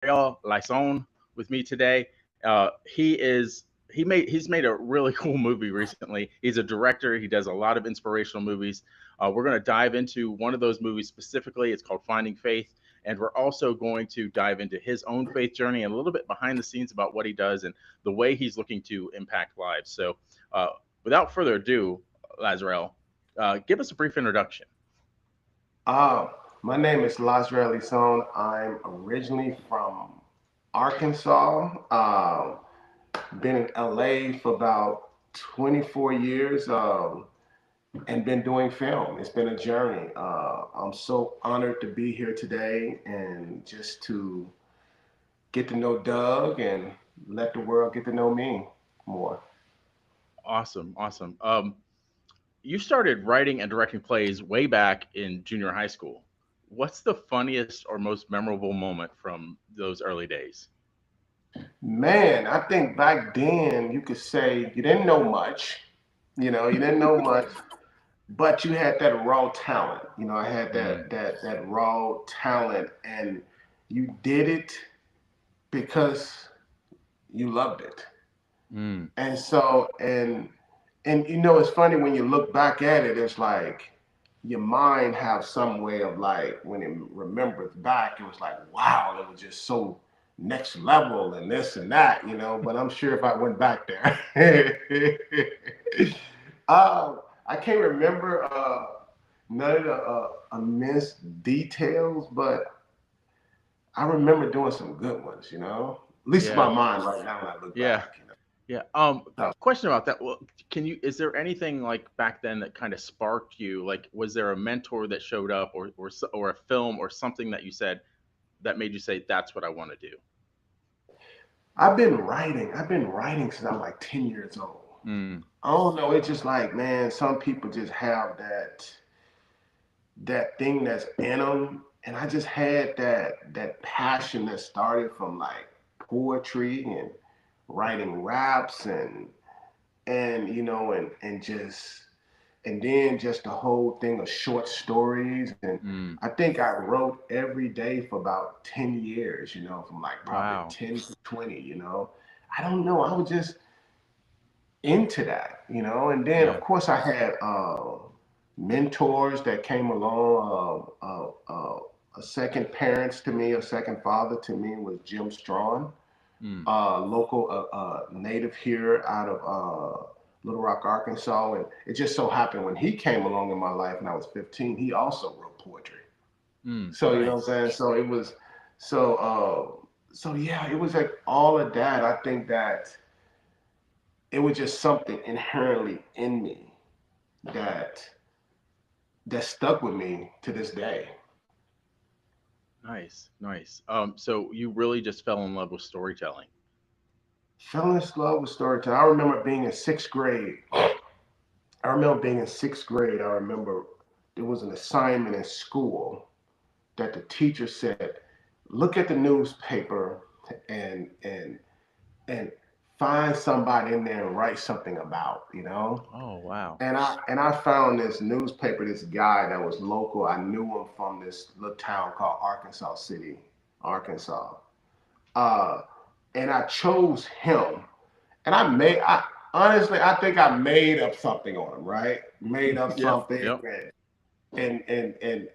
Lazreal Lison with me today. He's made a really cool movie recently. He's a director. He does a lot of inspirational movies. We're going to dive into one of those movies specifically. It's called Finding Faith, and we're also going to dive into his own faith journey and a little bit behind the scenes about what he does and the way he's looking to impact lives. So, uh, without further ado, Lazarel, give us a brief introduction. Uh, my name is Lazreal Lison. I'm originally from Arkansas. Been in LA for about 24 years and been doing film. It's been a journey. I'm so honored to be here today and just to get to know Doug and let the world get to know me more. Awesome, awesome. You started writing and directing plays way back in junior high school. What's the funniest or most memorable moment from those early days? Man, I think back then you could say you didn't know much. You didn't know much, but you had that raw talent. I had Mm, that raw talent, and you did it because you loved it. mm, And so, and it's funny when you look back at it. It's like your mind have some way of like when it remembers back, it was like, wow, it was just so next level and this and that. But I'm sure if I went back there, I can't remember none of the immense details, but I remember doing some good ones. At least in my yeah, mind right now when I look yeah, back. yeah. So, Question about that. Well, is there anything like back then that kind of sparked you? Like, was there a mentor that showed up, or a film, or something that you said that made you say, "That's what I want to do"? I've been writing. I've been writing since I'm like 10 years old. Mm, I don't know. It's just like, man, some people just have that thing that's in them, and I just had that passion that started from like poetry and writing raps and then just the whole thing of short stories. And mm, I think I wrote every day for about 10 years, from like probably wow. 10 to 20. I don't know. I was just into that. And then of Yeah. course I had mentors that came along. A second parents to me, a second father to me was Jim Strawn, Mm, local native here out of Little Rock, Arkansas. And it just so happened when he came along in my life when I was 15, he also wrote poetry. So you know what nice. I'm saying? So it was so so yeah, it was like all of that. I think that it was just something inherently in me that that stuck with me to this day. Nice, nice. So you really just fell in love with storytelling. Fell in love with storytelling. I remember being in sixth grade. I remember being in sixth grade. I remember there was an assignment in school that the teacher said, look at the newspaper and and find somebody in there and write something about. Oh, wow. And I found this newspaper, this guy that was local. I knew him from this little town called Arkansas City, Arkansas. Uh, and I chose him. And I honestly, I think I made up something on him, right? Made up Yep, something, yep. and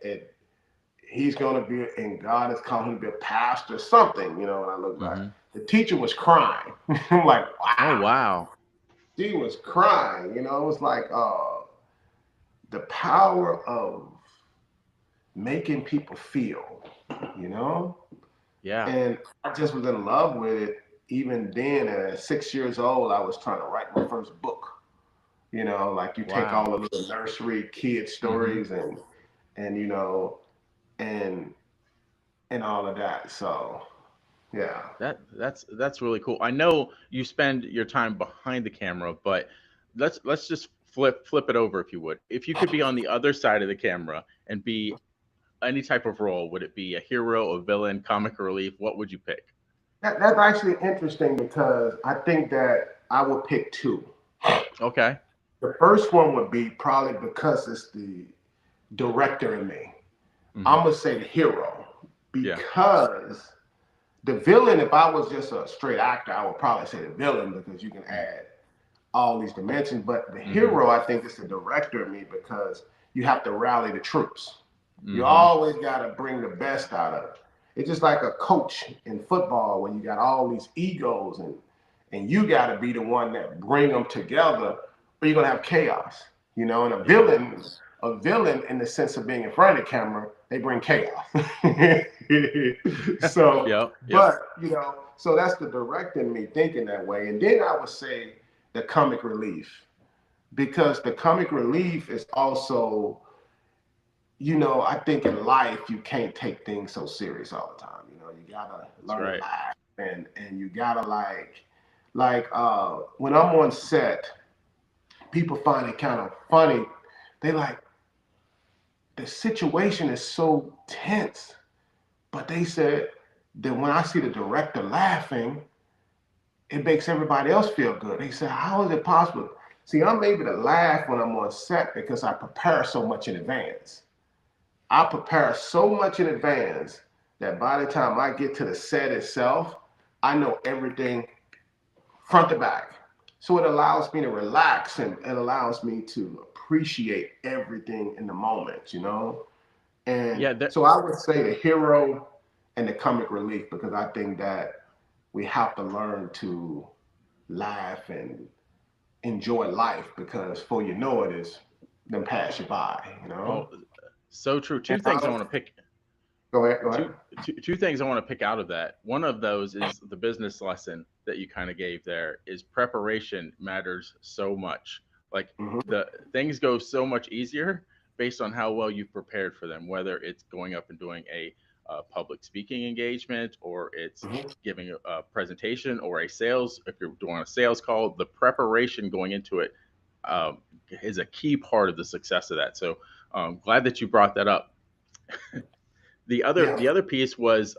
he's gonna be, and God has called him to be a pastor, something. When I look back, Hmm. the teacher was crying. I'm like, Oh, wow, wow. she was crying. It was like the power of making people feel, you know. Yeah. And I just was in love with it. Even then, at 6 years old, I was trying to write my first book. Like you take all Wow. the little nursery kid Hmm. stories and and and all of that. So yeah. That's really cool. I know you spend your time behind the camera, but let's just flip it over if you would. If you could be on the other side of the camera and be any type of role, would it be a hero, a villain, comic relief? What would you pick? That's actually interesting because I think that I would pick two. Okay. The first one would be probably because it's the director in me. Hmm. I'm gonna say the hero Yeah. because The villain, if I was just a straight actor, I would probably say the villain because you can add all these dimensions. But the Mm-hmm. hero, I think, is the director of me because you have to rally the troops. You Mm-hmm. always got to bring the best out of it. It's just like a coach in football when you got all these egos and you got to be the one that bring them together, or you're gonna have chaos. You know, and Yeah. a villain in the sense of being in front of the camera, they bring chaos. So, Yep. Yep. but you know, so that's the directing me thinking that way. And then I would say the comic relief, because the comic relief is also, you know, I think in life you can't take things so serious all the time. You know, you gotta That's learn to right. laugh and you gotta when I'm on set, people find it kind of funny. They like the situation is so tense, but they said that when I see the director laughing, it makes everybody else feel good. They said, how is it possible? See, I'm able to laugh when I'm on set because I prepare so much in advance. I prepare so much in advance that by the time I get to the set itself, I know everything front to back. So it allows me to relax and it allows me to appreciate everything in the moment, you know? And Yeah. so I would say the hero and the comic relief because I think that we have to learn to laugh and enjoy life because before you know it is then pass you by, you Oh, know? so true. And Two things I want to pick. go ahead, go ahead. Two things I want to pick out of that. One of those is the business lesson that you kind of gave there is preparation matters so much. Like Mm-hmm, the things go so much easier based on how well you've prepared for them, whether it's going up and doing a public speaking engagement or it's mm-hmm. giving a presentation or a sales, if you're doing a sales call, the preparation going into it um, is a key part of the success of that. So glad that you brought that up. Yeah. The other piece was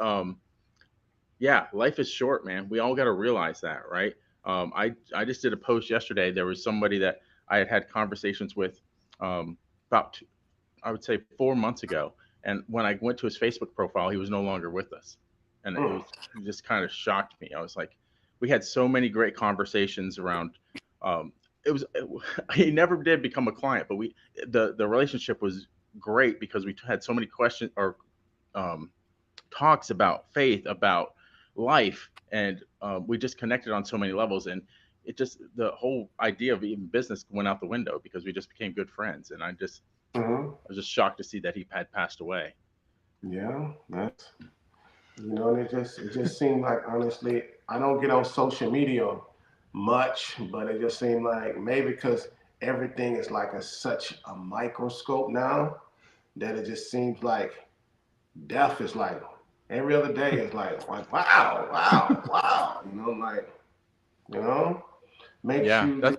yeah, life is short, man. We all got to realize that, right? I just did a post yesterday. There was somebody that I had conversations with about I would say 4 months ago, and when I went to his Facebook profile, he was no longer with us, and Mm. it just kind of shocked me. I was like, we had so many great conversations around. Um, he never did become a client, but the relationship was great because we had so many questions or um, talks about faith, about life, and we just connected on so many levels. And it just the whole idea of even business went out the window because we just became good friends. And Mm-hmm. I was just shocked to see that he had passed away. Yeah, that's you know, and it just seemed like honestly, I don't get on social media much, but it just seemed like maybe because everything is like such a microscope now that it just seems like death is like every other day is like wow, wow, wow. You know, like you know, makes Yeah, you just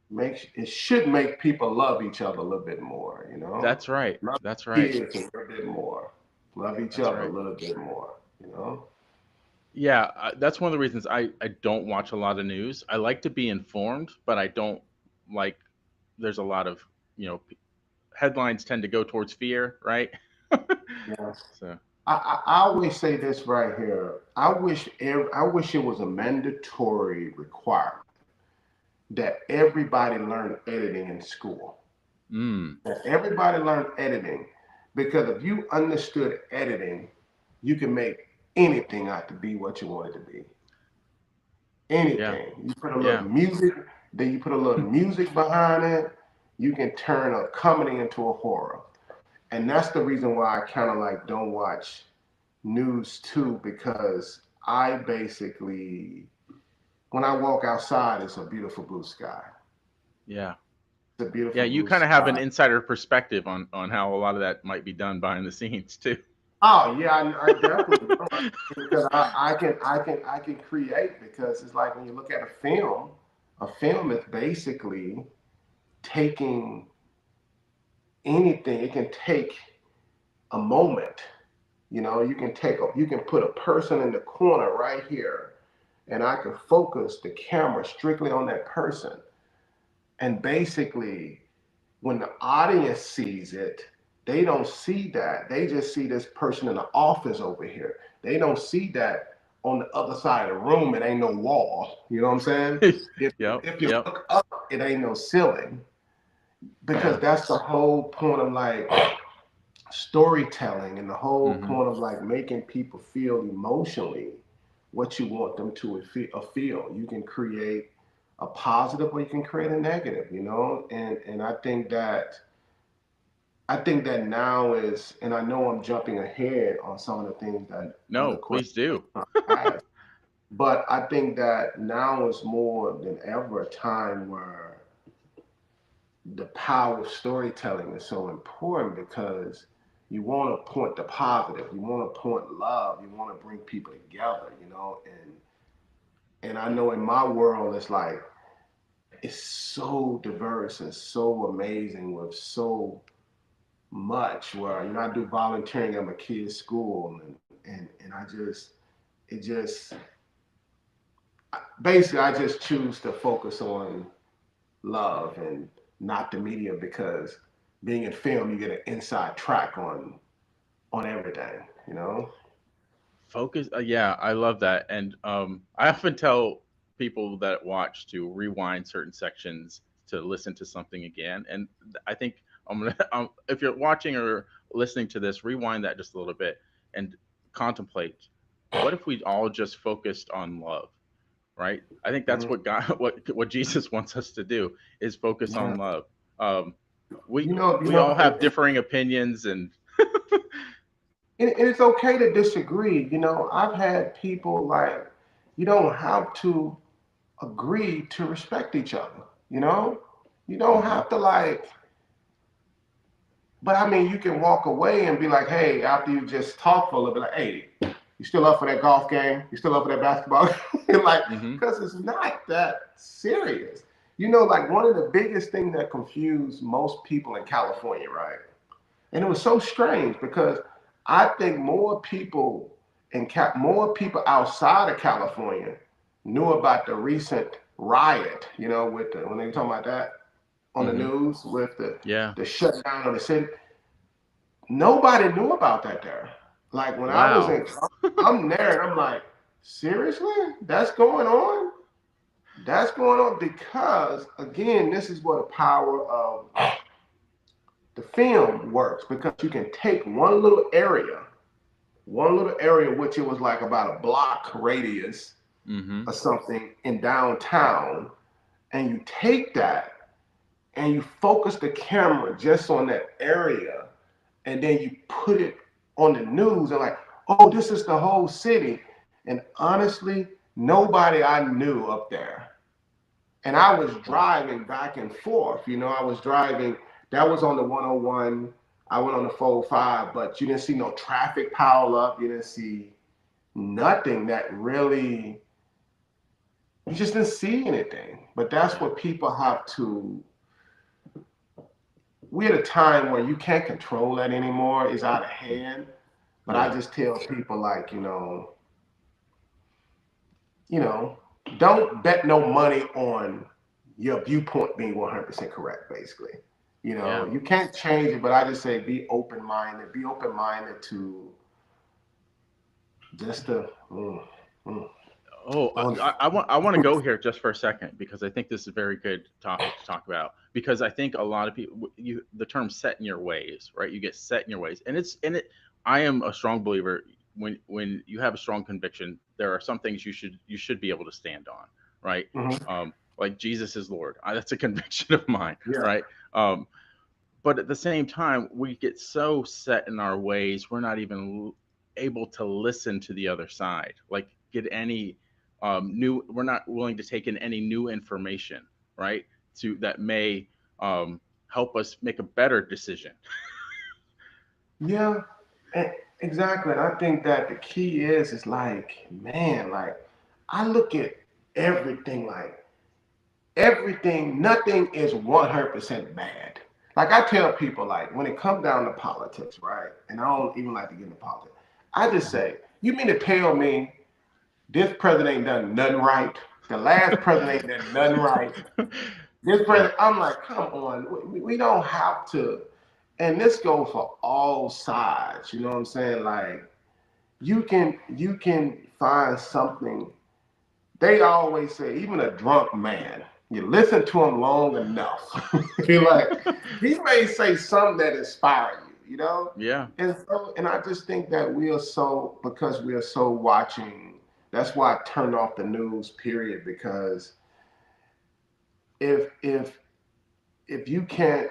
makes it should make people love each other a little bit more. You know, that's right. love That's right. kids a little bit more, love each That's other a right. little bit more. You know. Yeah, that's one of the reasons I don't watch a lot of news. I like to be informed, but I don't like. There's a lot of headlines tend to go towards fear, right? Yeah. So I always say this right here. I wish it was a mandatory requirement that everybody learn editing in school. mm, That everybody learn editing because if you understood editing, you can make anything out to be what you want it to be. yeah, Anything. You put a little yeah. music, then you put a little music behind it, you can turn a comedy into a horror. And that's the reason why I kind of like don't watch news too, because I basically, when I walk outside, it's a beautiful blue sky. Yeah. It's a Yeah, beautiful you blue kind of have an sky. insider perspective on how a lot of that might be done behind the scenes too. Oh yeah, I definitely know because I can create because it's like when you look at a film is basically taking anything. It can take a moment. You know, you can put a person in the corner right here, and I can focus the camera strictly on that person. And basically, when the audience sees it, they don't see that. They just see this person in the office over here. They don't see that on the other side of the room, it ain't no wall. You know what I'm saying? If Yep. if you Yep. look up, it ain't no ceiling. Because Yeah. that's the whole point of like storytelling and the whole Hmm. point of like making people feel emotionally what you want them to feel. You can create a positive or you can create a negative, you know? And I think that now is, and I know I'm jumping ahead on some of the things that No, other please questions do. asked, but I think that now is more than ever a time where the power of storytelling is so important because you want to point the positive, you want to point love, you want to bring people together, you know. And I know in my world it's like it's so diverse and so amazing with so much where you know I do volunteering at my kids' school and it just basically I just choose to focus on love and not the media because being in film you get an inside track on everything, you know. Focus. Yeah, I love that. And I often tell people that watch to rewind certain sections to listen to something again. And I think I'm gonna, if you're watching or listening to this, rewind that just a little bit and contemplate. What if we all just focused on love? Right? I think that's Mhm. what God, what Jesus wants us to do is focus Yeah. on love. Um, we You we know, all have differing opinions, and and it's okay to disagree. You know, I've had people like, you don't have to agree to respect each other. You know, you don't Mhm. have to like. But I mean, you can walk away and be like, hey, after you just talk for a little bit, like, hey, you still up for that golf game? You still up for that basketball? Like, Mhm. because it's not that serious. You know, like one of the biggest things that confused most people in California, right? And it was so strange because I think more people outside of California knew about the recent riot, you know, with the when they were talking about that on the Mhm. news with Yeah. the shutdown of the city. Nobody knew about that there. Like when I was Wow. in, I'm there and I'm like, seriously, that's going on. That's going on because again, this is what the power of the film works because you can take one little area, which it was like about a block radius Mhm. or something in downtown, and you take that and you focus the camera just on that area, and then you put it on the news and like, oh, this is the whole city. And honestly, nobody I knew up there. And I was driving back and forth. You know, I was driving. That was on the 101. I went on the 405, but you didn't see no traffic pile up. You didn't see nothing that really, you just didn't see anything. But that's Yeah. what people have to, we're at a time where you can't control that anymore. It's out of hand. But I Yeah. just tell people like, you know, don't bet no money on your viewpoint being 100% correct, basically. You know, Yeah. you can't change it, but I just say be open minded. Be open minded to just the. Mm. Oh, On. I want to go here just for a second because I think this is a very good topic to talk about because I think a lot of people you the term set in your ways, right? You get set in your ways. And I am a strong believer when you have a strong conviction, there are some things you should be able to stand on, right? Mhm. Like Jesus is Lord. That's a conviction of mine, Yeah. right? But at the same time, we get so set in our ways, we're not even able to listen to the other side, like get any new. We're not willing to take in any new information, right? To that may help us make a better decision. Yeah. And exactly. And I think that the key is like, man, like I look at everything like everything, nothing is 100% bad. Like I tell people, like when it comes down to politics, right? And I don't even like to get into politics. I just Mhm. say, you mean to tell me this president ain't done nothing right? The last president ain't done nothing right. This Yeah. president, I'm like, come on, we don't have to. And this goes for all sides. You know what I'm saying? Like you can find something. They always say, even a drunk man, you listen to him long enough, you're like, he may say something that inspires you, you know? Yeah. And I just think that we are so, because we are so watching, that's why I turned off the news, period, because if if if you can't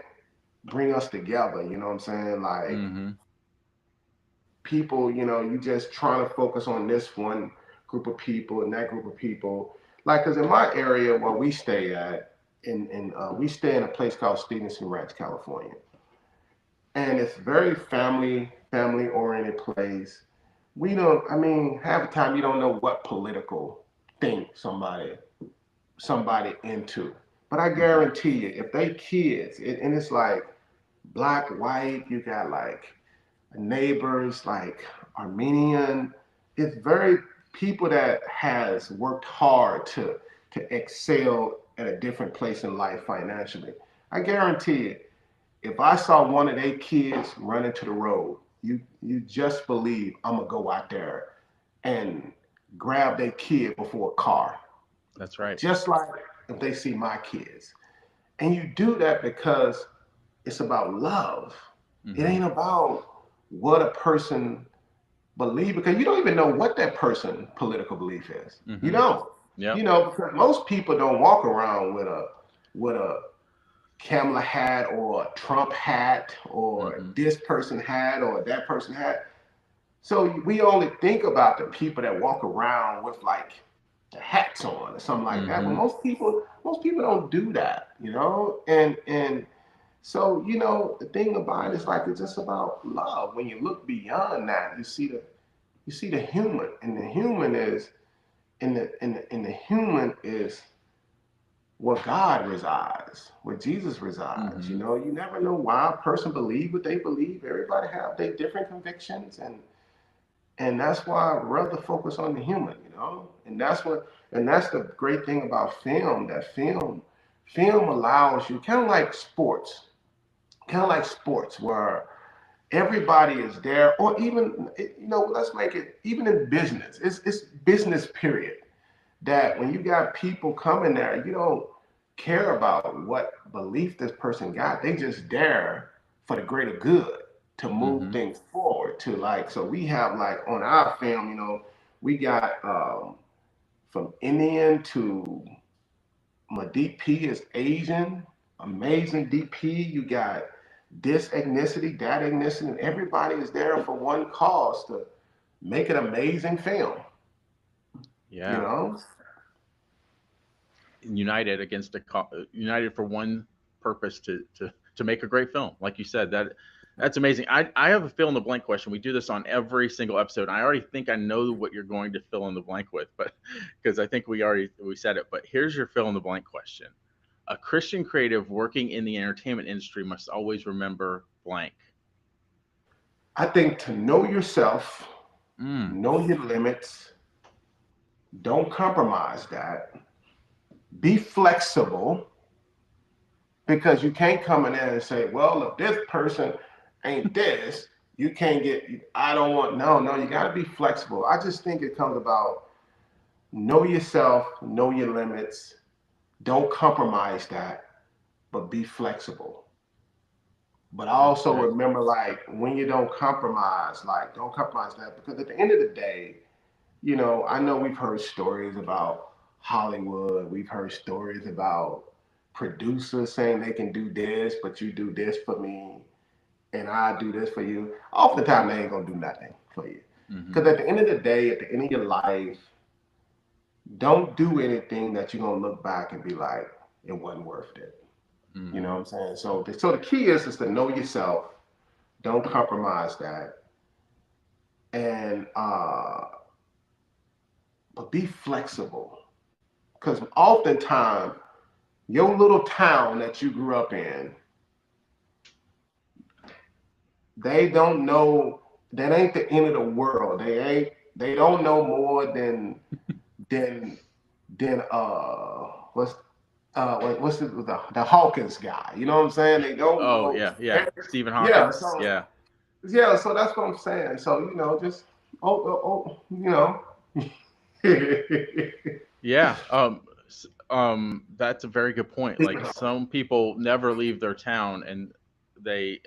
bring us together, you know what I'm saying? Like Mm-hmm. people, you just trying to focus on this one group of people and that group of people. Like, cause in my area where we stay at, we stay in a place called Stevenson Ranch, California, and it's very family oriented place. We don't, I mean, half the time you don't know what political thing somebody into. But I Mm-hmm. guarantee you, if they kids, and it's like black, white, you got like neighbors, like Armenian. It's very people that has worked hard to excel at a different place in life financially. I guarantee you, if I saw one of their kids run into the road, you just believe I'm gonna go out there and grab their kid before a car. That's right. Just like if they see my kids. And you do that because it's about love. It Mm-hmm. ain't about what a person believe, because you don't even know what that person political belief is. You Mm-hmm. don't. Yep. Because most people don't walk around with a Kamala hat or a Trump hat or Mm-hmm. this person hat or that person hat. So we only think about the people that walk around with like the hats on or something like that. But Mm-hmm. most people don't do that. And so, the thing about it is like it's just about love. When you look beyond that, you see the human, and the human is in the human is where God resides, where Jesus resides. Mm-hmm. You never know why a person believe what they believe. Everybody have their different convictions, and that's why I'd rather focus on the human. And that's the great thing about film. That film allows you kind of like sports where everybody is there, or even let's make it even in business. It's business period. That when you got people coming there, you don't care about what belief this person got. They just there for the greater good to move Mm-hmm. things forward. To like, so we have like on our film, we got from Indian to my DP is Asian, amazing DP. You got this ethnicity, that ethnicity, and everybody is there for one cause to make an amazing film. You Yeah. know, United against united for one purpose to make a great film. Like you said, that's amazing. I have a fill in the blank question. We do this on every single episode. I already think I know what you're going to fill in the blank with, but because I think we said it. But here's your fill in the blank question. A Christian creative working in the entertainment industry must always remember blank. I think to know yourself, Mm. know your limits, don't compromise that, be flexible, because you can't come in there and say, well, if this person ain't this, you can't get, I don't want, no, you got to be flexible. I just think it comes about know yourself, know your limits, don't compromise that, but be flexible. But I That's also great. remember, like, when you don't compromise, like, don't compromise that, because at the end of the day, I know we've heard stories about Hollywood. We've heard stories about producers saying they can do this, but you do this for me, and I do this for you. Oftentimes, they ain't gonna do nothing for you. Mm-hmm. Because at the end of the day, at the end of your life, don't do anything that you're gonna look back and be like, it wasn't worth it. You know Mm-hmm. what I'm saying? So the key is to know yourself. Don't compromise that, and but be flexible. Because oftentimes your little town that you grew up in, they don't know that ain't the end of the world. They don't know more than than what's the Hawkins guy. You know what I'm saying? They don't Oh know. yeah, yeah. Stephen Yeah, Hawkins. Yeah. yeah, so that's what I'm saying. So just oh, Yeah. That's a very good point. Like some people never leave their town, and they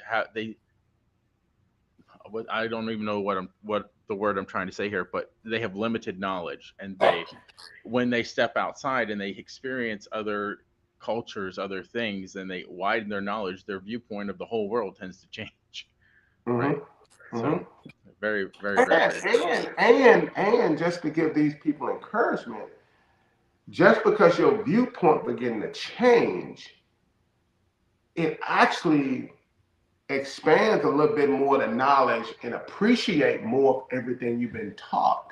I don't even know what the word I'm trying to say here, but they have limited knowledge, and they when they step outside and they experience other cultures, other things, and they widen their knowledge, their viewpoint of the whole world tends to change, right? Hmm. So Hmm. very, very, And, very, very true. and just to give these people encouragement, just because your viewpoint begin to change, it actually expands a little bit more the knowledge and appreciate more of everything you've been taught.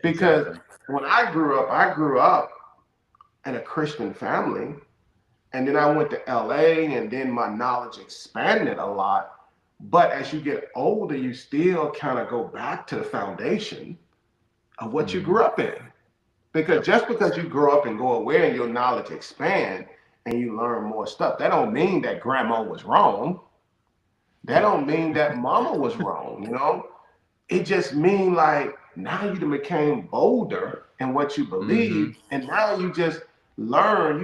Because Exactly. when I grew up in a Christian family, and then I went to LA, and then my knowledge expanded a lot. But as you get older, you still kind of go back to the foundation of what you Hmm. grew up in. Because Yep. just because you grow up and go away and your knowledge expand and you learn more stuff, that don't mean that grandma was wrong. That Yep. don't mean that mama was wrong, you know? It just mean like now you done became bolder in what you Hmm. believe, and now you just learn,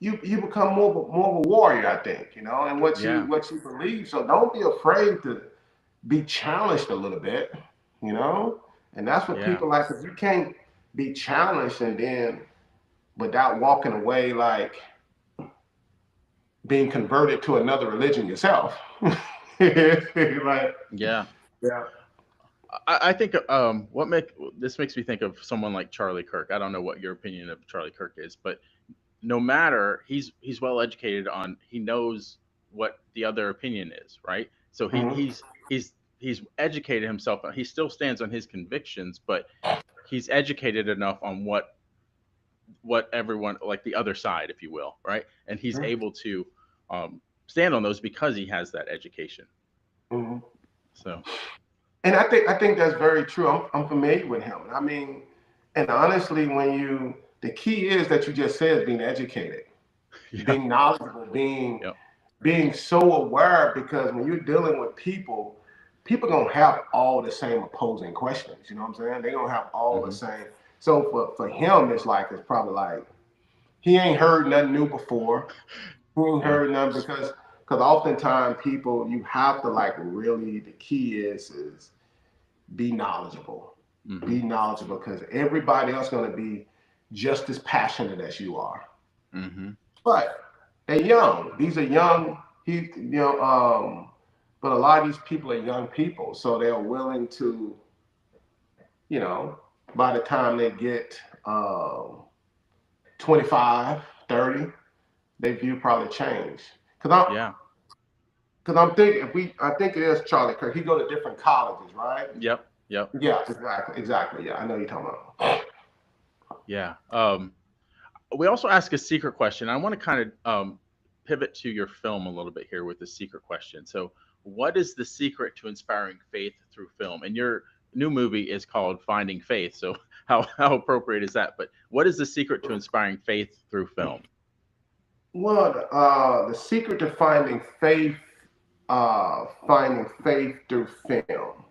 you become more of a warrior, I think, you know, and Yeah. what you believe. So don't be afraid to be challenged a little bit, you know? And that's what Yeah. people like, because you can't be challenged and then without walking away like being converted to another religion yourself. Like, Yeah. yeah. I think what make this makes me think of someone like Charlie Kirk. I don't know what your opinion of Charlie Kirk is, but no matter he's well educated on he knows what the other opinion is, right? So Mhm. he's educated himself. He still stands on his convictions, but he's educated enough on what everyone like the other side, if you will, right? And he's able to stand on those because he has that education. Mhm. So And I think that's very true. I'm familiar with him. I mean, and honestly, the key is that you just said being educated, yeah, being knowledgeable, yep, being so aware, because when you're dealing with people gonna have all the same opposing questions. You know what I'm saying? They gonna have all the hmm, same. So for him, it's probably like he ain't heard nothing new before. He ain't yeah, heard nothing because oftentimes people you have to like really the key is be knowledgeable. hmm, Be knowledgeable because everybody else gonna be just as passionate as you are. hmm, But they're young. These are young. But a lot of these people are young people, so they're willing to, you know, by the time they get 25, 30, their view probably change. Cause I'm, yeah, cause I'm thinking I think it is Charlie Kirk. He go to different colleges, right? yep, yep, Yeah, exactly. Yeah, I know you're talking about. yeah. We also ask a secret question. I want to kind of pivot to your film a little bit here with the secret question. So, what is the secret to inspiring faith through film? And your new movie is called Finding Faith. So, how appropriate is that? But what is the secret to inspiring faith through film? Well, the secret to finding faith through film.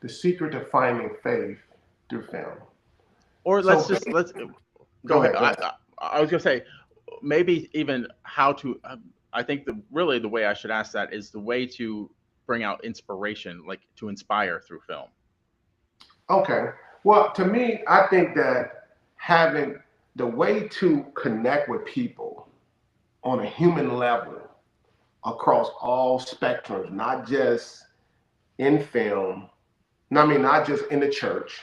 The secret to finding faith through film. Or So let's go go ahead. ahead, go ahead. I was gonna say maybe even how to. I think the really the way I should ask that is the way to bring out inspiration, like to inspire through film. Okay. Well, to me, I think that having the way to connect with people on a human level across all spectrums, not just in film, I mean, not just in the church,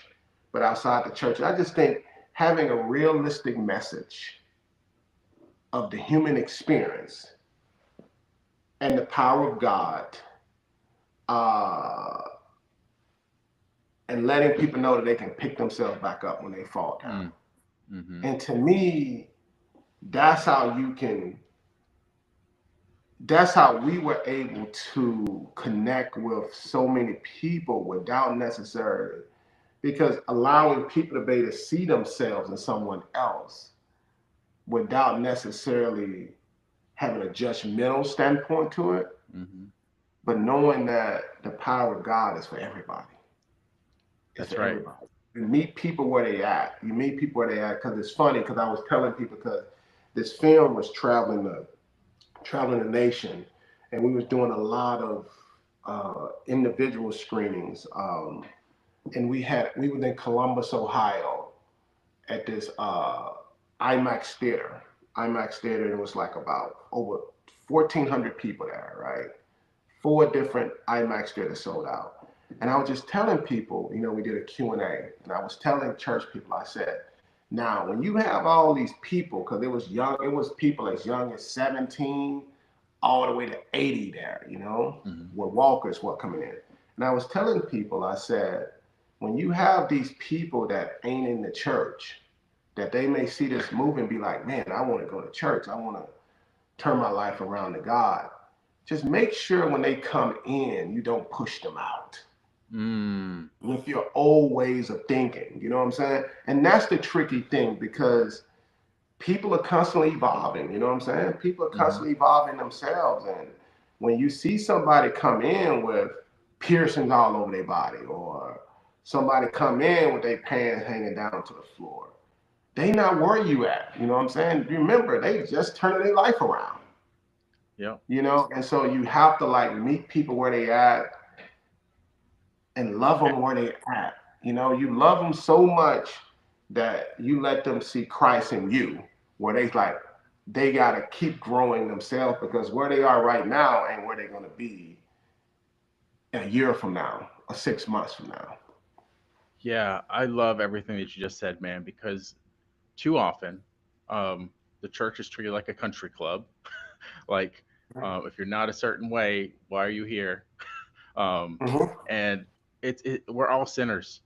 but outside the church. I just think having a realistic message of the human experience and the power of God, uh, and letting people know that they can pick themselves back up when they fall down. Mm, mm-hmm. And to me, that's how you can, that's how we were able to connect with so many people without necessarily, because allowing people to be able to see themselves in someone else without necessarily having a judgmental standpoint to it, Mm-hmm. but knowing that the power of God is for everybody. It's That's for right. everybody. You meet people where they at. You meet people where they at because it's funny because I was telling people because this film was traveling the nation, and we was doing a lot of individual screenings. And we were in Columbus, Ohio, at this IMAX theater. IMAX theater. And it was like about over 1,400 people there, right? Four different IMAX theaters sold out. And I was just telling people, we did a Q&A, and I was telling church people, I said, now, when you have all these people, because it was people as young as 17 all the way to 80 there, Hmm. where walkers were coming in. And I was telling people, I said, when you have these people that ain't in the church, that they may see this movie and be like, man, I want to go to church. I want to turn my life around to God. Just make sure when they come in, you don't push them out Mm. with your old ways of thinking. You know what I'm saying? And that's the tricky thing because people are constantly evolving. You know what I'm saying? People are Hmm. constantly evolving themselves. And when you see somebody come in with piercings all over their body, or somebody come in with their pants hanging down to the floor, they not where you at. You know what I'm saying? Remember, they just turning their life around. Yep. And so you have to like meet people where they at and love them where they at. You love them so much that you let them see Christ in you, where they got to keep growing themselves because where they are right now ain't where they're going to be a year from now or 6 months from now. Yeah, I love everything that you just said, man, because too often um, the church is treated like a country club. Like, if you're not a certain way, why are you here? Um, Mm-hmm. and we're all sinners.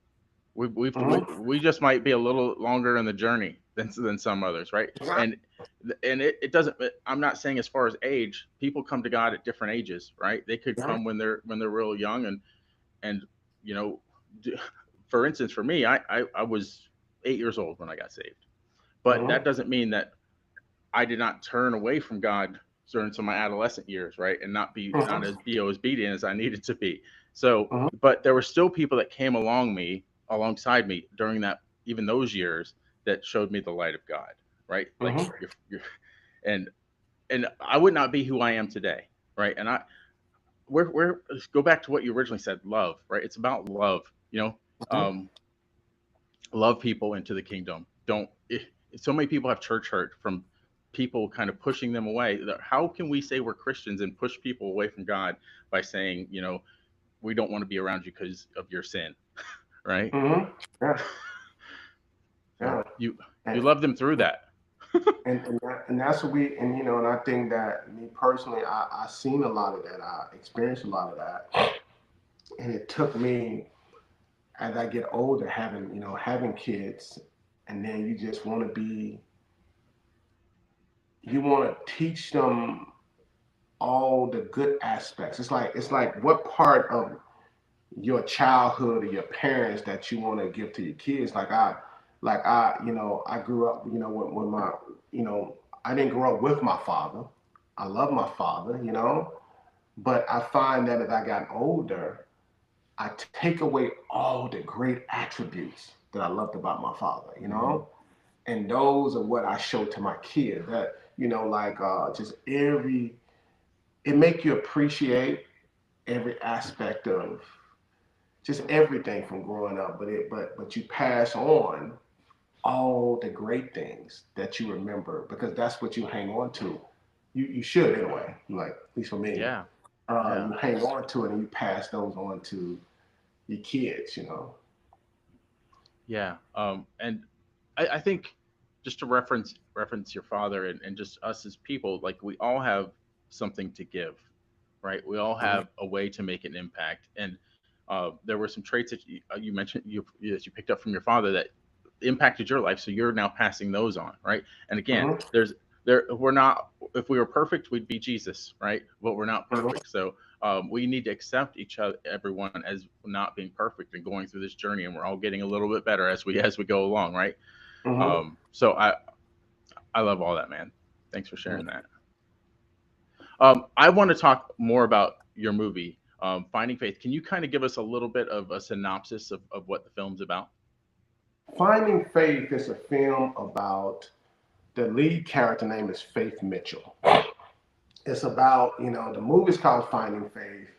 Mm-hmm. We just might be a little longer in the journey than some others, right? Exactly. And it doesn't. I'm not saying as far as age, people come to God at different ages, right? They could come when they're real young, and you know, for instance, for me, I was 8 years old when I got saved, but that Mm-hmm. doesn't mean that I did not turn away from God during some of my adolescent years, right, and not Mm-hmm. as be obedient as I needed to be. So, Mm-hmm. but there were still people that came alongside me during that even those years that showed me the light of God, right? Like Mm-hmm. and and I would not be who I am today, right? And we're let's go back to what you originally said, love, right? It's about love, um, love people into the kingdom. Don't so many people have church hurt from people kind of pushing them away. How can we say we're Christians and push people away from God by saying, we don't want to be around you because of your sin, right? Mm-hmm. Yeah. So Yeah. you love them through that. And that's what and I think that me personally, I seen a lot of that. I experienced a lot of that, and it took me as I get older, having kids, and then you want to teach them all the good aspects. It's like what part of your childhood or your parents that you want to give to your kids. I grew up, with my, you know, I didn't grow up with my father. I love my father, but I find that as I got older, I take away all the great attributes that I loved about my father, Hmm. and those are what I show to my kids. That just it make you appreciate every aspect of just everything from growing up, but you pass on all the great things that you remember because that's what you hang on to. You should anyway. Like at least for me, Yeah, yeah, you hang on to it and you pass those on to your kids. yeah. And I think just to reference your father and just us as people, like we all have something to give, right? We all Mhm. have a way to make an impact, and there were some traits that you mentioned that you picked up from your father that impacted your life, so you're now passing those on, right? And again, Mhm. we're not, if we were perfect, we'd be Jesus, right? But we're not Mhm. perfect, so we need to accept each other, everyone, as not being perfect and going through this journey, and we're all getting a little bit better as we go along, right? Mhm. So I love all that, man. Thanks for sharing that. I want to talk more about your movie. Finding Faith. Can you kind of give us a little bit of a synopsis of what the film's about? Finding Faith is a film about the lead character name is Faith Mitchell. It's about, the movie's called Finding Faith,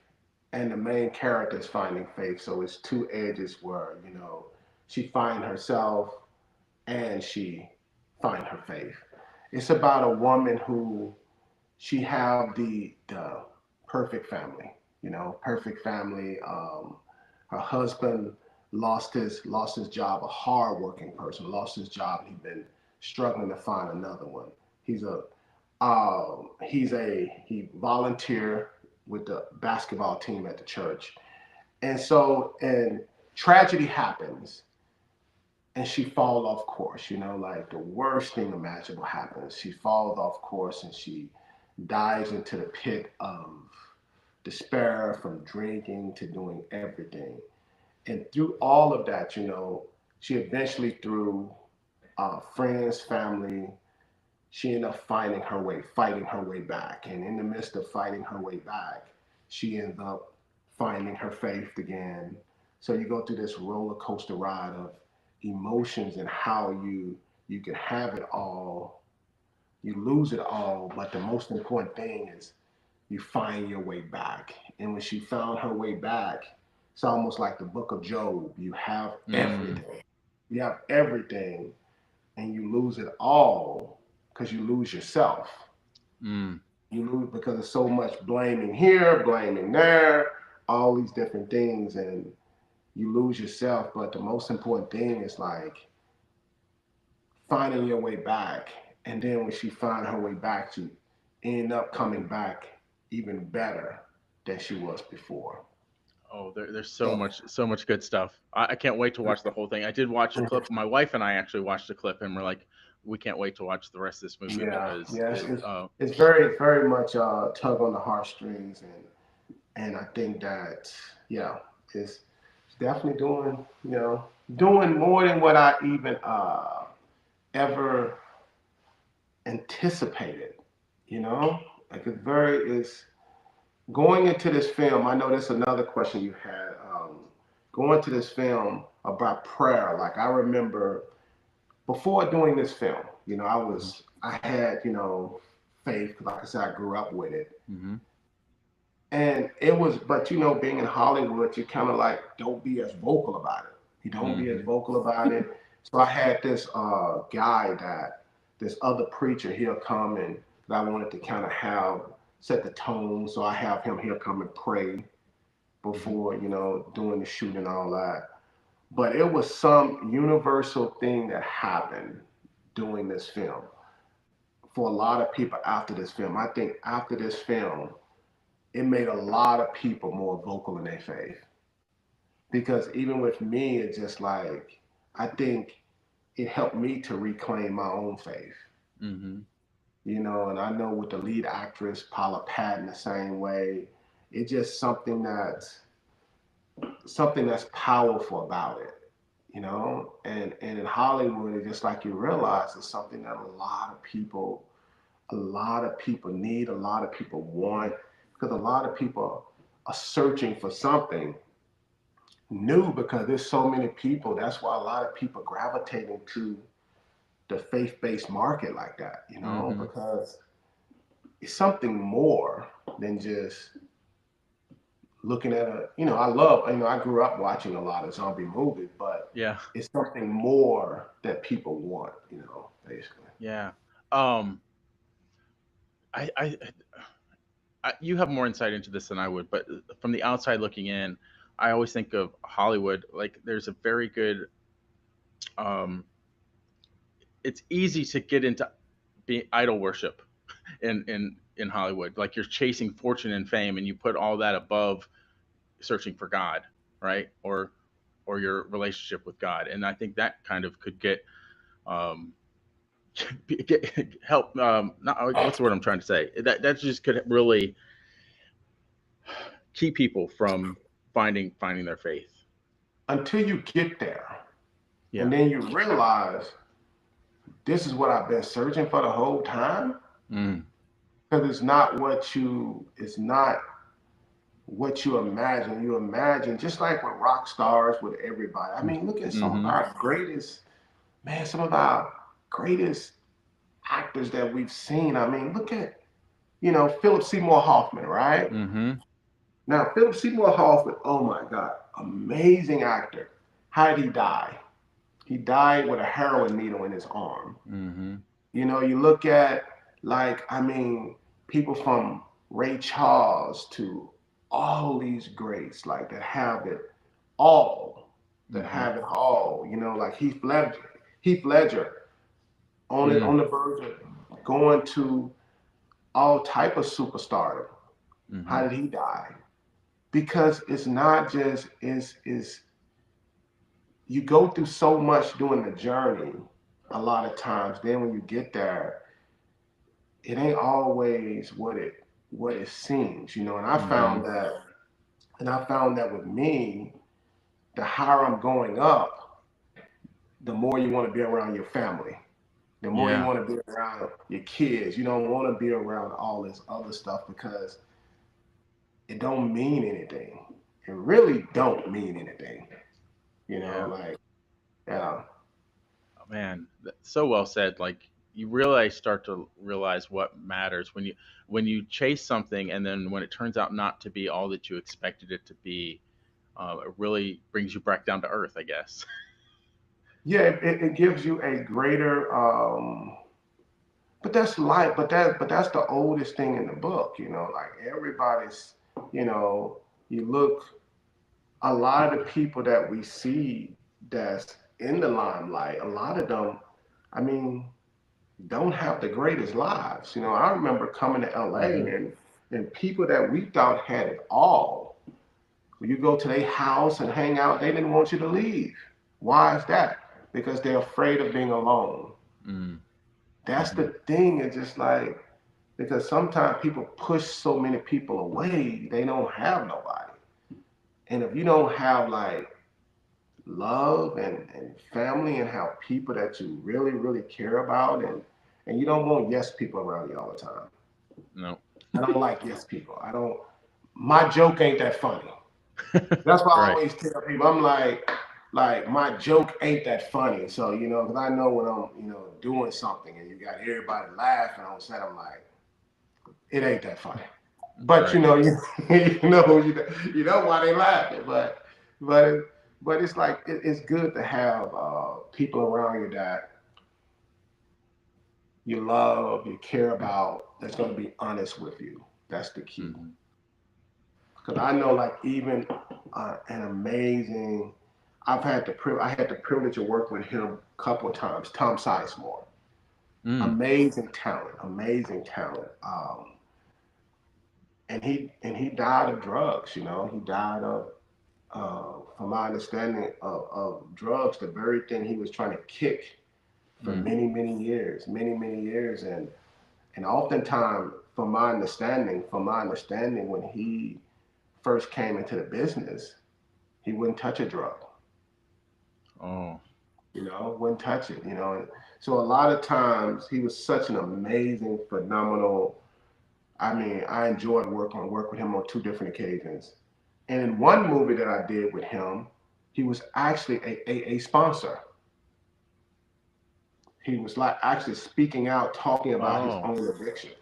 and the main character is finding faith. So it's two edges where, she find herself and she find her faith. It's about a woman who she have the perfect family, perfect family. Her husband lost his job, a hardworking person, lost his job. He'd been struggling to find another one. He's a he volunteer with the basketball team at the church, and tragedy happens, and she falls off course. Like the worst thing imaginable happens. She falls off course and she dives into the pit of despair from drinking to doing everything. And through all of that, she eventually, through friends, family, she ended up finding her way, fighting her way back. And in the midst of fighting her way back, she ends up finding her faith again. So you go through this roller coaster ride of emotions and how you can have it all, you lose it all, but the most important thing is you find your way back. And when she found her way back, it's almost like the book of Job. You have Mm, everything. You have everything, and you lose it all because you lose yourself. mm. You lose because there's so much blaming here, blaming there, all these different things, and you lose yourself. But the most important thing is like finding your way back. And then when she found her way back, she ended up coming back even better than she was before. Oh, there's So, so much good stuff. I can't wait to watch the whole thing. I did watch a clip. My wife and I actually watched a clip, and we're like, we can't wait to watch the rest of this movie yeah, because yeah, it. it's very, very much tug on the heartstrings, and I think that, yeah, it's definitely doing more than what I even ever anticipated. Like it's going into this film. I know that's another question you had. Going to this film about prayer. Like I remember before doing this film, I had faith. Like I said, I grew up with it. Mm-hmm. And it was, but being in Hollywood, you kind of like don't be as vocal about it. You don't be as Mm-hmm. vocal about it. So I had this guy this other preacher, he'll come and that I wanted to kind of have set the tone. So I have him, he'll come and pray Mm-hmm. before, doing the shoot and all that. But it was some universal thing that happened doing this film for a lot of people after this film. I think after this film, it made a lot of people more vocal in their faith. Because even with me, it's just like, I think it helped me to reclaim my own faith. Mm-hmm. And I know with the lead actress, Paula Patton, the same way, it's just something that's powerful about it, and in Hollywood, it's just like you realize it's something that a lot of people need, a lot of people want, because a lot of people are searching for something new because there's so many people. That's why a lot of people gravitating to the faith-based market like that, Mm-hmm. because it's something more than just looking at I love, I grew up watching a lot of zombie movies, but Yeah. it's something more that people want, basically. Yeah. Um. I, I. You have more insight into this than I would, but from the outside looking in, I always think of Hollywood like there's a very good. Um. It's easy to get into idol worship in Hollywood. Like you're chasing fortune and fame, and you put all that above searching for God, right? Or your relationship with God. And I think that kind of could um, get help. Not what's the word I'm trying to say. That just could really keep people from finding their faith. Until you get there, and Yeah. then you realize this is what I've been searching for the whole time, Mm. because it's not what you imagine. You imagine, just like with rock stars, with everybody. I mean, look at some of Mm-hmm. our greatest, man, some of our greatest actors that we've seen. I mean, look at, Philip Seymour Hoffman, right? Mm-hmm. Now, Philip Seymour Hoffman, oh my God, amazing actor. How did he die? He died with a heroin needle in his arm. Mm-hmm. You look at, like, I mean, people from Ray Charles to all these greats, like, that have it all, Mm-hmm. like Heath Ledger Mm-hmm. on the verge of going to all type of superstardom. How Mm-hmm. did he die? Because it's not just is you go through so much during the journey a lot of times. Then when you get there, it ain't always what it seems, and Mm-hmm. I found that with me, the higher I'm going up, the more you want to be around your family, the more you Yeah. want to be around your kids. You don't want to be around all this other stuff because it don't mean anything. It really don't mean anything. Yeah. Like, yeah. Oh, man, so well said. Like you really start to realize what matters when you chase something, and then when it turns out not to be all that you expected it to be, it really brings you back down to earth, I guess. Yeah, it gives you a greater but that's life, but that's the oldest thing in the book, like everybody's, you know, you look, a lot of the people that we see that's in the limelight, a lot of them, I mean, don't have the greatest lives. I remember coming to LA, Hmm. and people that we thought had it all, when you go to their house and hang out, they didn't want you to leave. Why is that? Because they're afraid of being alone. That's Mm-hmm. the thing. It's just like, because sometimes people push so many people away, they don't have nobody. And if you don't have like love and family and have people that you really, really care about, and you don't want yes people around you all the time. No. I don't like yes people. I don't, my joke ain't that funny. That's why I Right. always tell people, I'm like my joke ain't that funny. So, because I know when I'm, doing something and you got everybody laughing on set, I'm like, it ain't that funny. But Right. you know why they laughing. But but it's like it's good to have people around you that you love, you care about, that's gonna be honest with you. That's the key. Hmm. Because I know, like, even an amazing, I had the privilege of working with him a couple of times. Tom Sizemore, Mm. amazing talent. And he died of drugs. He died of, from my understanding, of drugs, the very thing he was trying to kick for Mm. many many years, and oftentimes, from my understanding, when he first came into the business, he wouldn't touch a drug. Oh. Wouldn't touch it. And so a lot of times he was such an amazing, phenomenal. I mean, I enjoyed work with him on two different occasions. And in one movie that I did with him, he was actually a sponsor. He was like actually speaking out, talking about his Oh. own addiction.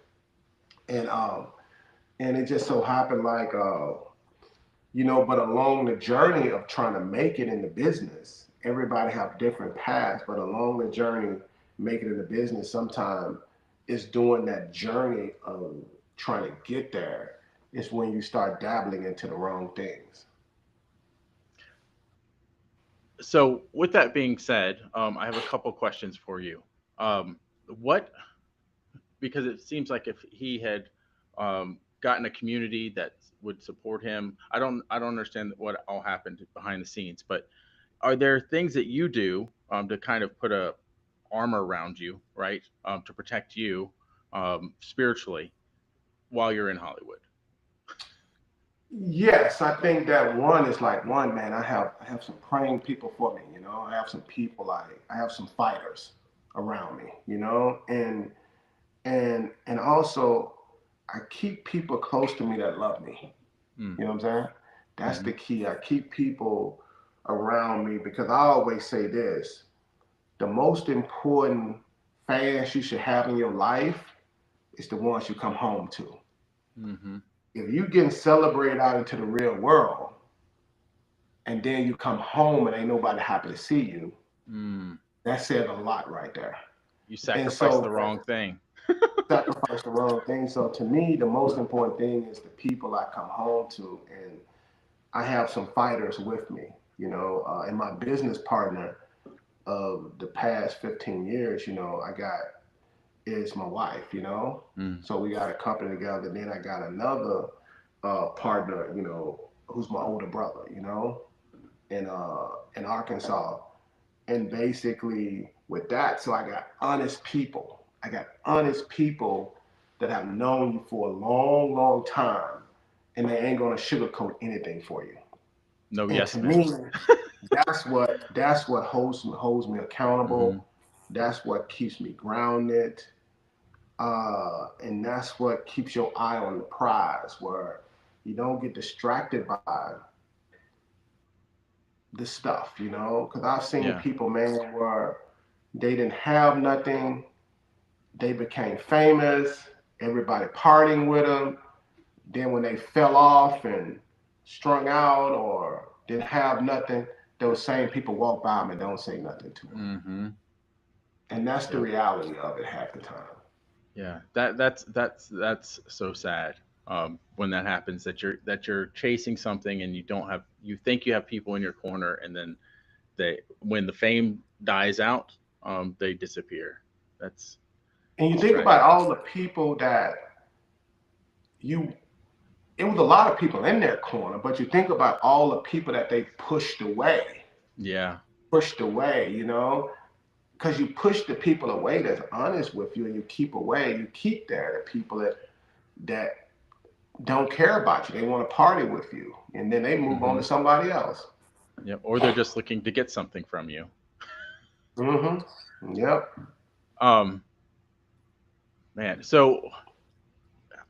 And it just so happened, like, but along the journey of trying to make it in the business, everybody have different paths, but along the journey, making it in the business, sometimes it's doing that journey of trying to get there is when you start dabbling into the wrong things. So, with that being said, I have a couple questions for you. What Because it seems like if he had gotten a community that would support him, I don't understand what all happened behind the scenes, but are there things that you do to kind of put a armor around you, right, to protect you spiritually while you're in Hollywood? Yes, I think that one is like, one, man. I have some praying people for me. I have some people, I have some fighters around me. And also, I keep people close to me that love me. Mm. You know what I'm saying? That's Mm-hmm. the key. I keep people around me because I always say this: the most important fans you should have in your life is the ones you come home to. Mm-hmm. If you getting celebrated out into the real world and then you come home and ain't nobody happy to see you, Mm. that said a lot right there. You And sacrifice so the wrong thing. sacrifice the wrong thing. So to me, the most important thing is the people I come home to, and I have some fighters with me. And my business partner of the past 15 years, I got is my wife. Mm. So we got a company together. Then I got another partner, who's my older brother, in Arkansas. And basically with that, so I got honest people. I got honest people that have known you for a long, long time, and they ain't gonna sugarcoat anything for you. No And to yes men. me, that's what holds me Mm-hmm. accountable. That's what keeps me grounded, and that's what keeps your eye on the prize, where you don't get distracted by the stuff, Because I've seen Yeah. people, man, where they didn't have nothing, they became famous, everybody partying with them. Then when they fell off and strung out or didn't have nothing, those same people walk by them and don't say nothing to them. Mm-hmm. And that's the Yep. reality of it half the time. Yeah. That's so sad. When that happens, that you're chasing something and you think you have people in your corner, and then they when the fame dies out, they disappear. That's And you it's think about tragic. all the people that you, it was a lot of people in their corner, but you think about all the people that they Yeah. pushed away, because you push the people away that's honest with you, and you keep there the people that don't care about you. They want to party with you, and then they move on Mm-hmm. to somebody else. Yep. Or they're just looking to get something from you. Yep. Um, Man. So,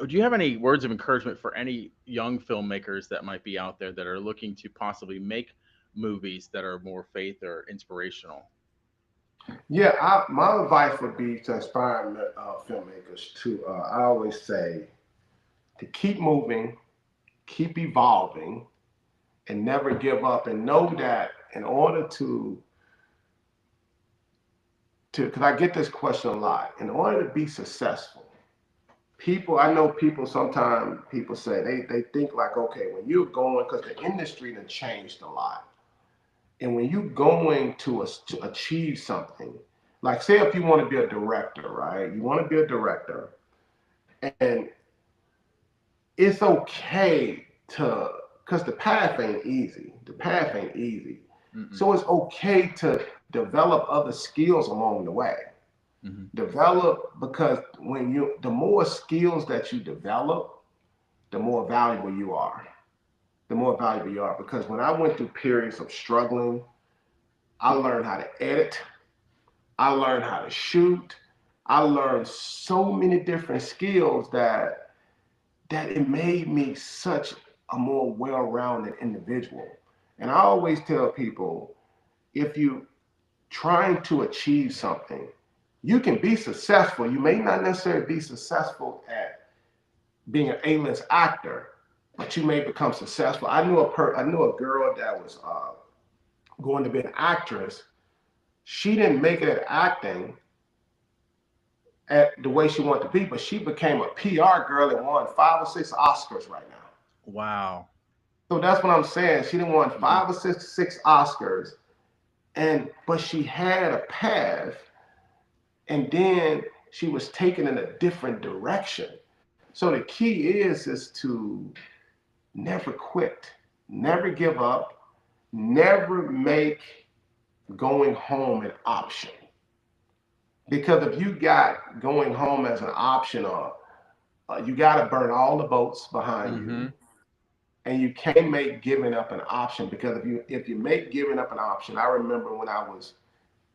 do you have any words of encouragement for any young filmmakers that might be out there that are looking to possibly make movies that are more faith or inspirational? Yeah. My advice would be to inspire filmmakers to. I always say to keep moving, keep evolving, and never give up. And know that in order because I get this question a lot, in order to be successful, I know people sometimes people say they think like, okay, when you're going, because the industry has changed a lot. And when you're going to achieve something, like say if you want to be a director, right? You want to be a director, and it's okay to, because the path ain't easy. The path ain't easy. Mm-mm. So it's okay to develop other skills along the way. Mm-hmm. Develop, because the more skills that you develop, the more valuable you are. The more valuable you are. Because when I went through periods of struggling, I learned how to edit. I learned how to shoot. I learned so many different skills that it made me such a more well-rounded individual. And I always tell people, if you trying to achieve something, you can be successful. You may not necessarily be successful at being an A-list actor, but you may become successful. I knew a girl that was going to be an actress. She didn't make it at acting at the way she wanted to be, but she became a PR girl and won 5 or 6 Oscars right now. Wow. So that's what I'm saying. She didn't won Mm-hmm. 5 or 6 Oscars, but she had a path, and then she was taken in a different direction. So the key is to never quit, never give up, never make going home an option. Because if you got going home as an option, or you got to burn all the boats behind Mm-hmm. you, and you can't make giving up an option. Because if you make giving up an option, I remember when I was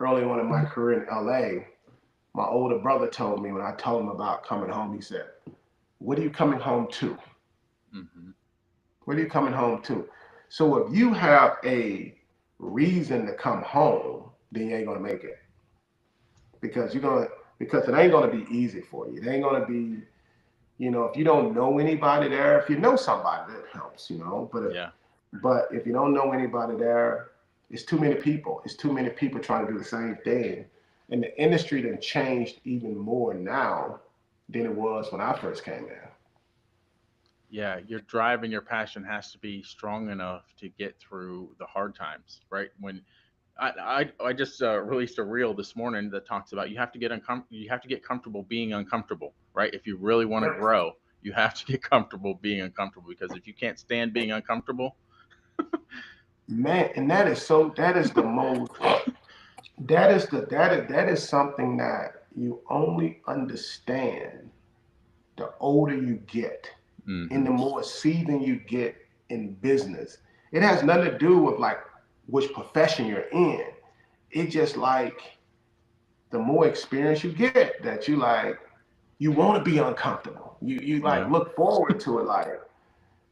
early on in my career in LA, my older brother told me, when I told him about coming home, he said, "What are you coming home to? Mm-hmm. What are you coming home to? So if you have a reason to come home, then you ain't gonna make it because because it ain't gonna be easy for you. It ain't gonna be, if you don't know anybody there. If you know somebody, that helps, Yeah. But if you don't know anybody there, it's too many people. It's too many people trying to do the same thing, and the industry done changed even more now than it was when I first came in. Yeah, your drive and your passion has to be strong enough to get through the hard times, right? When I just released a reel this morning that talks about you have to get comfortable being uncomfortable, right? If you really want to grow, you have to get comfortable being uncomfortable because if you can't stand being uncomfortable, Man, and that is the most that is something that you only understand the older you get and hmm, the more seasoned you get in business. It has nothing to do with like which profession you're in. It's just like the more experience you get that you want to be uncomfortable. You like yeah, look forward to it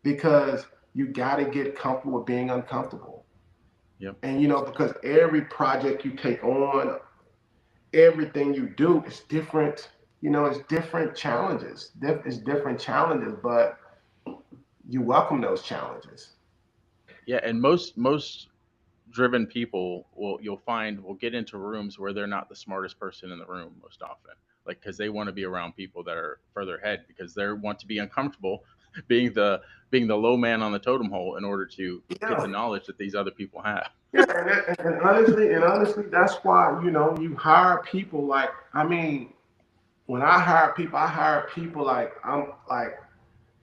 because you got to get comfortable with being uncomfortable. yep, And because every project you take on, everything you do is different. It's different challenges. It's different challenges, but you welcome those challenges. yeah. And most driven people you'll find will get into rooms where they're not the smartest person in the room most often, like because they want to be around people that are further ahead because they want to be uncomfortable being the low man on the totem hole in order to get the Yeah, knowledge that these other people have. yeah, and honestly, that's why you hire people. Like, I mean, when I hire people like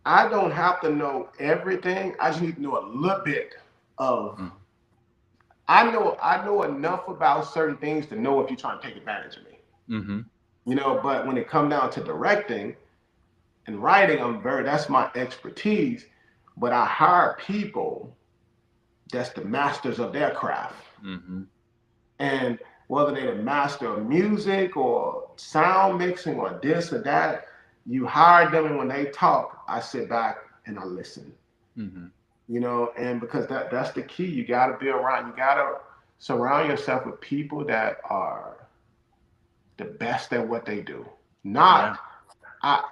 I don't have to know everything. I just need to know a little bit of. Mm, I know enough about certain things to know if you're trying to take advantage of me. mm-hmm. But when it comes down to directing and writing, that's my expertise. But I hire people that's the masters of their craft. Mm-hmm. And whether they're the master of music or sound mixing or this or that, you hire them and when they talk, I sit back and I listen. Mm-hmm. And because that's the key. You gotta surround yourself with people that are the best at what they do. Yeah. Not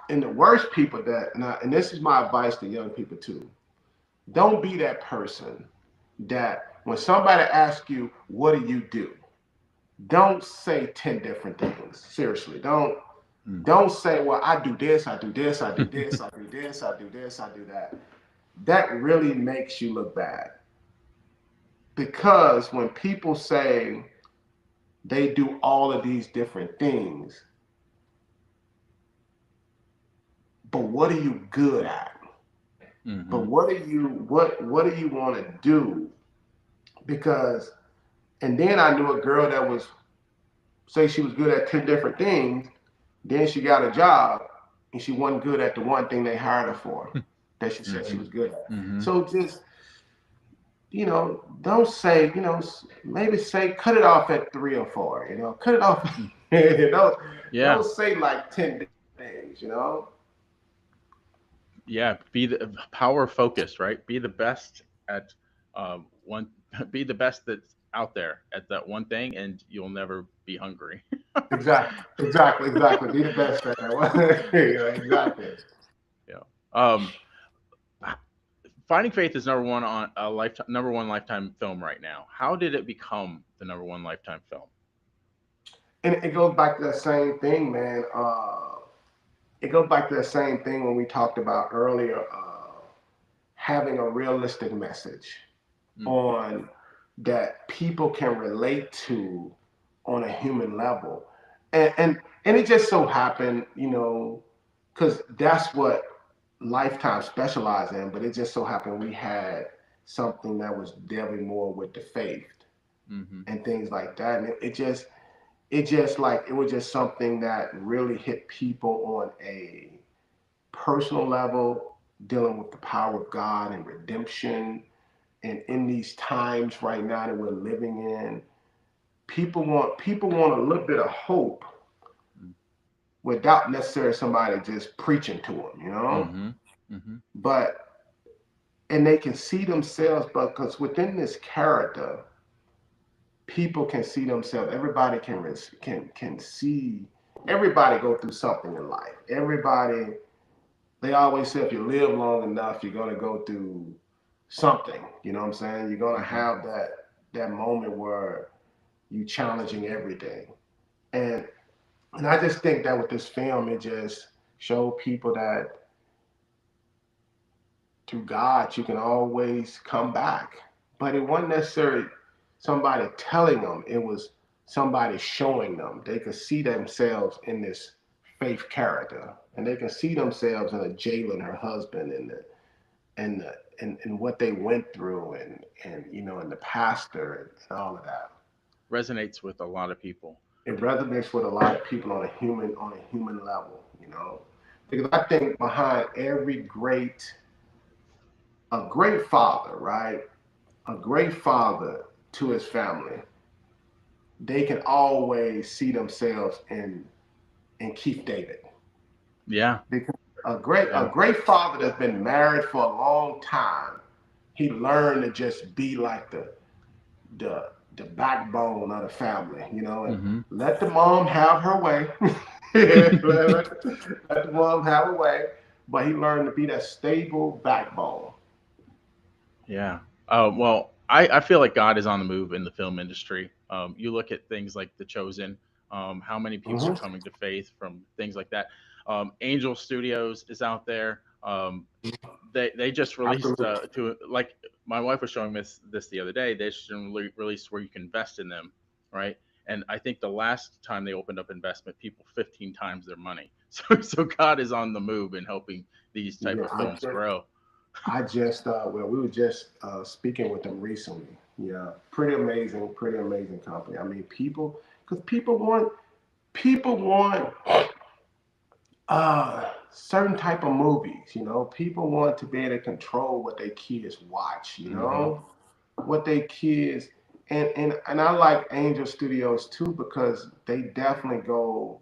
and the worst people and this is my advice to young people too. Don't be that person that when somebody asks you, what do? Don't say 10 different things. Seriously. Mm. Don't say, well, I do this, I do this, I do this, I do this, I do this, I do that. That really makes you look bad. Because when people say they do all of these different things, but what are you good at? But Mm-hmm. what do you want to do? Because and then I knew a girl that was say she was good at 10 different things, then she got a job and she wasn't good at the one thing they hired her for that she said she Mm-hmm. was good at. Mm-hmm. So just don't say, maybe say cut it off at 3 or 4, cut it off. Mm. Don't Yeah. say like 10 things. Yeah. Be the power focused, right? Be the best at one. Be the best that's out there at that one thing, and you'll never be hungry. Exactly. Be the best at that. Exactly. Yeah. Finding Faith is number one lifetime film right now. How did it become the number one lifetime film? And it goes back to that same thing, man. It goes back to that same thing when we talked about earlier, having a realistic message Mm, on that people can relate to on a human level, and it just so happened, because that's what Lifetime specialized in. But it just so happened we had something that was dealing more with the faith mm-hmm. and things like that, and it just like it was just something that really hit people on a personal level, dealing with the power of God and redemption. And in these times right now that we're living in, people want a little bit of hope without necessarily somebody just preaching to them. Mm-hmm. Mm-hmm. But and they can see themselves, but because within this character, people can see themselves. Everybody can see. Everybody go through something in life. Everybody. They always say if you live long enough, you're gonna go through something. You know what I'm saying? You're gonna Hmm. have that moment where you challenging everything. And and I just think that with this film, it just showed people that through God, you can always come back. But it wasn't necessarily somebody telling them, it was somebody showing them. They could see themselves in this faith character, and they can see themselves in a Jalen, her husband, and what they went through, and and the pastor and all of that. Resonates with a lot of people. It resonates with a lot of people on a human level, because I think behind every a great father, right? A great father to his family, they can always see themselves in Keith David. Yeah. Because a Yeah. great father that's been married for a long time, he learned to just be like the the backbone of the family, and Hmm. let the mom have her way. Let the mom have her way. But he learned to be that stable backbone. Yeah. Well, I feel like God is on the move in the film industry. You look at things like The Chosen, how many people are Hmm. coming to faith from things like that. Angel Studios is out there. They just released Absolutely. to like my wife was showing this the other day. They just released where you can invest in them, right? And I think the last time they opened up investment, people 15 times their money. So God is on the move and helping these type Yeah, of films grow. I just well, we were just speaking with them recently. Yeah, pretty amazing company. I mean, because people want certain type of movies. People want to be able to control what their kids watch. Hmm. What they kids, and I like Angel Studios too because they definitely go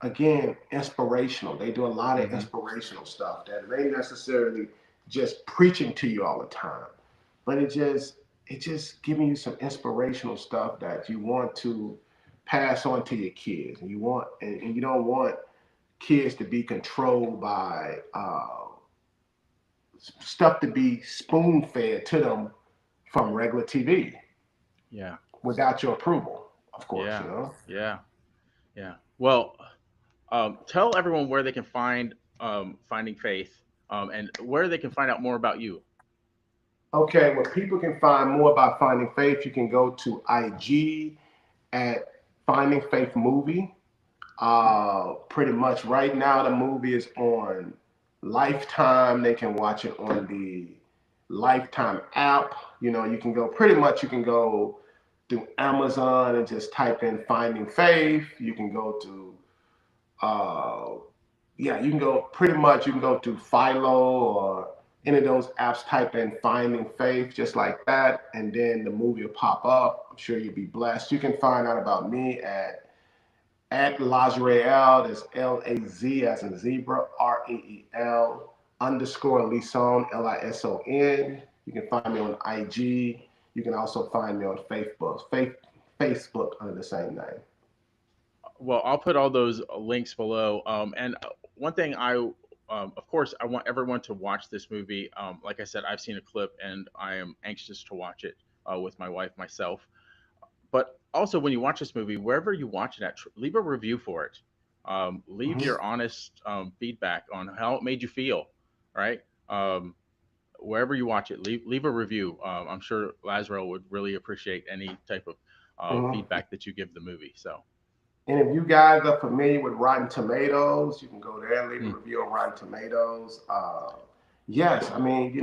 again inspirational. They do a lot of Hmm. inspirational stuff that ain't necessarily just preaching to you all the time, but it just giving you some inspirational stuff that you want to pass on to your kids, and and you don't want kids to be controlled by stuff to be spoon fed to them from regular TV Yeah. without your approval, of course. Yeah. Yeah. Yeah. Well, tell everyone where they can find Finding Faith, and where they can find out more about you. Okay, well, people can find more about Finding Faith. You can go to IG at Finding Faith Movie. Pretty much right now, the movie is on Lifetime. They can watch it on the Lifetime app. You can go through Amazon and just type in Finding Faith. You can go to uh, yeah, you can go pretty much. You can go to Philo or any of those apps. Type in "Finding Faith" just like that, and then the movie will pop up. I'm sure you'll be blessed. You can find out about me at Lazreal. That's Laz as in zebra, Reel underscore Lison, Lison. You can find me on IG. You can also find me on Facebook under the same name. Well, I'll put all those links below. And one thing of course, I want everyone to watch this movie. Like I said, I've seen a clip and I am anxious to watch it with my wife, myself. But also, when you watch this movie, wherever you watch it at, leave a review for it. Leave Mhm. your honest feedback on how it made you feel, right? Wherever you watch it, leave a review. I'm sure Lazarel would really appreciate any type of Mhm. feedback that you give the movie. So, And if you guys are familiar with Rotten Tomatoes, you can go there and leave a mm, review on Rotten Tomatoes. Yes, I mean,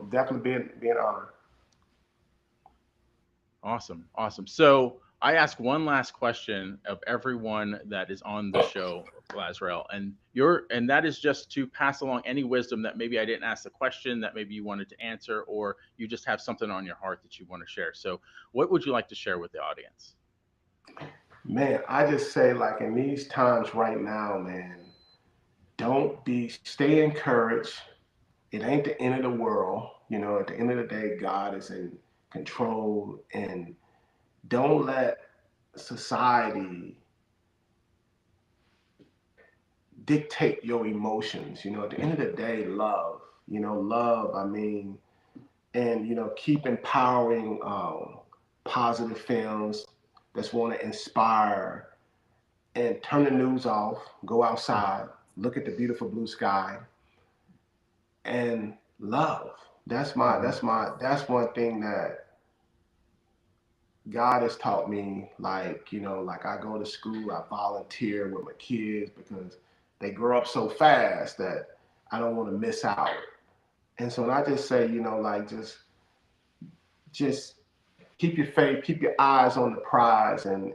definitely being honored. awesome, awesome. So, I ask one last question of everyone that is on the show, Lazarel, and that is just to pass along any wisdom that maybe I didn't ask the question that maybe you wanted to answer, or you just have something on your heart that you want to share. So, what would you like to share with the audience? Man, I just say like in these times right now, man, don't be stay encouraged, it ain't the end of the world. You know, at the end of the day, God is in control, and don't let society dictate your emotions. You know, at the end of the day, love. You know, love. I mean, and keep empowering positive films that's want to inspire, and turn the news off. Go outside, look at the beautiful blue sky, and love. Mhm. That's one thing that God has taught me. Like, like I go to school, I volunteer with my kids because they grow up so fast that I don't want to miss out. And so I just say, like, just keep your faith, keep your eyes on the prize, and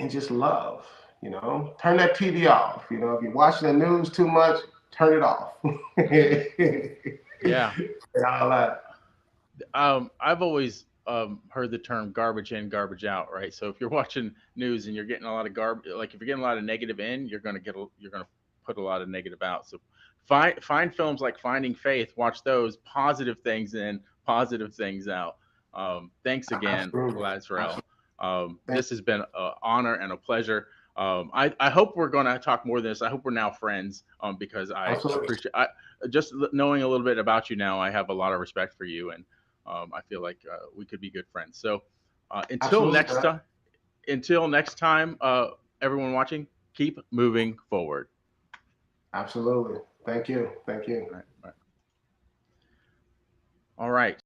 just love. Turn that TV off. If you're watching the news too much, turn it off. Yeah. And all that. I've always heard the term garbage in, garbage out, right? So if you're watching news and you're getting a lot of garbage, like if you're getting a lot of negative in, you're gonna put a lot of negative out. So find films like Finding Faith, watch those, positive things in, positive things out. Thanks again, Absolutely. Lazrael. Absolutely. Thank This has been an honor and a pleasure. I hope we're going to talk more than this. I hope we're now friends because you. I Absolutely. appreciate just knowing a little bit about you now. I have a lot of respect for you, and I feel like we could be good friends. So until Absolutely, next man. time, until next time, everyone watching, keep moving forward. Absolutely. Thank you. Thank you. All right. All right.